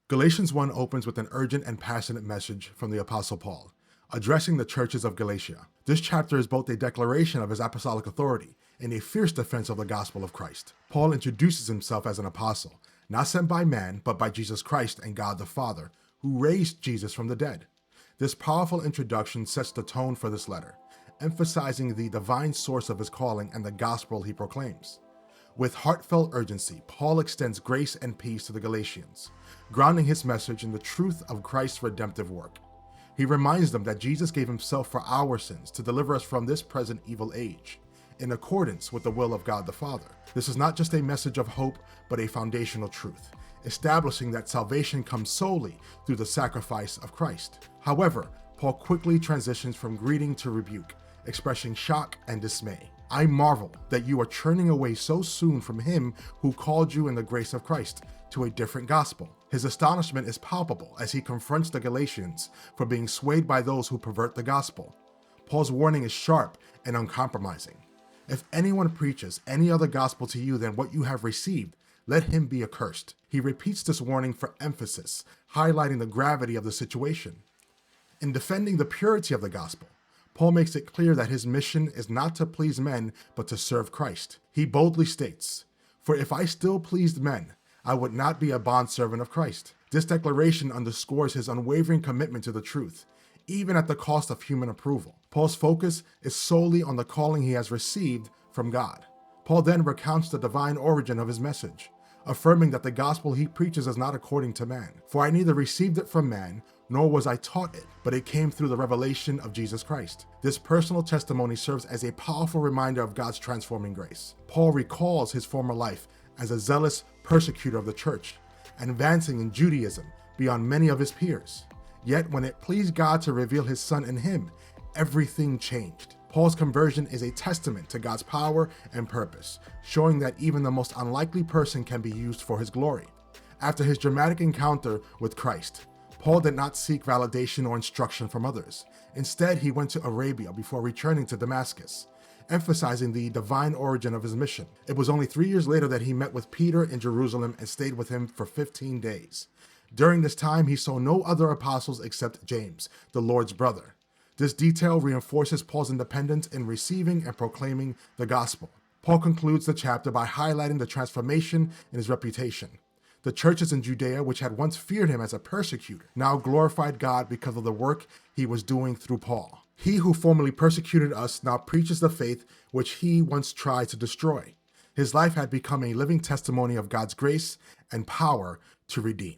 Galatians 1 opens with an urgent and passionate message from the Apostle Paul, addressing the churches of Galatia. This chapter is both a declaration of his apostolic authority and a fierce defense of the gospel of Christ. Paul introduces himself as an apostle, not sent by man, but by Jesus Christ and God the Father, who raised Jesus from the dead. This powerful introduction sets the tone for this letter, emphasizing the divine source of his calling and the gospel he proclaims. With heartfelt urgency, Paul extends grace and peace to the Galatians, grounding his message in the truth of Christ's redemptive work. He reminds them that Jesus gave himself for our sins to deliver us from this present evil age, in accordance with the will of God the Father. This is not just a message of hope, but a foundational truth, establishing that salvation comes solely through the sacrifice of Christ. However, Paul quickly transitions from greeting to rebuke, expressing shock and dismay. I marvel that you are turning away so soon from him who called you in the grace of Christ to a different gospel. His astonishment is palpable as he confronts the Galatians for being swayed by those who pervert the gospel. Paul's warning is sharp and uncompromising. If anyone preaches any other gospel to you than what you have received, let him be accursed. He repeats this warning for emphasis, highlighting the gravity of the situation. In defending the purity of the gospel, Paul makes it clear that his mission is not to please men, but to serve Christ. He boldly states, "For if I still pleased men, I would not be a bondservant of Christ." This declaration underscores his unwavering commitment to the truth, even at the cost of human approval. Paul's focus is solely on the calling he has received from God. Paul then recounts the divine origin of his message, affirming that the gospel he preaches is not according to man. "For I neither received it from man, nor was I taught it, but it came through the revelation of Jesus Christ." This personal testimony serves as a powerful reminder of God's transforming grace. Paul recalls his former life as a zealous persecutor of the church, advancing in Judaism beyond many of his peers. Yet when it pleased God to reveal his Son in him, everything changed. Paul's conversion is a testament to God's power and purpose, showing that even the most unlikely person can be used for his glory. After his dramatic encounter with Christ, Paul did not seek validation or instruction from others. Instead, he went to Arabia before returning to Damascus, emphasizing the divine origin of his mission. It was only 3 years later that he met with Peter in Jerusalem and stayed with him for 15 days. During this time, he saw no other apostles except James, the Lord's brother. This detail reinforces Paul's independence in receiving and proclaiming the gospel. Paul concludes the chapter by highlighting the transformation in his reputation. The churches in Judea, which had once feared him as a persecutor, now glorified God because of the work he was doing through Paul. He who formerly persecuted us now preaches the faith which he once tried to destroy. His life had become a living testimony of God's grace and power to redeem.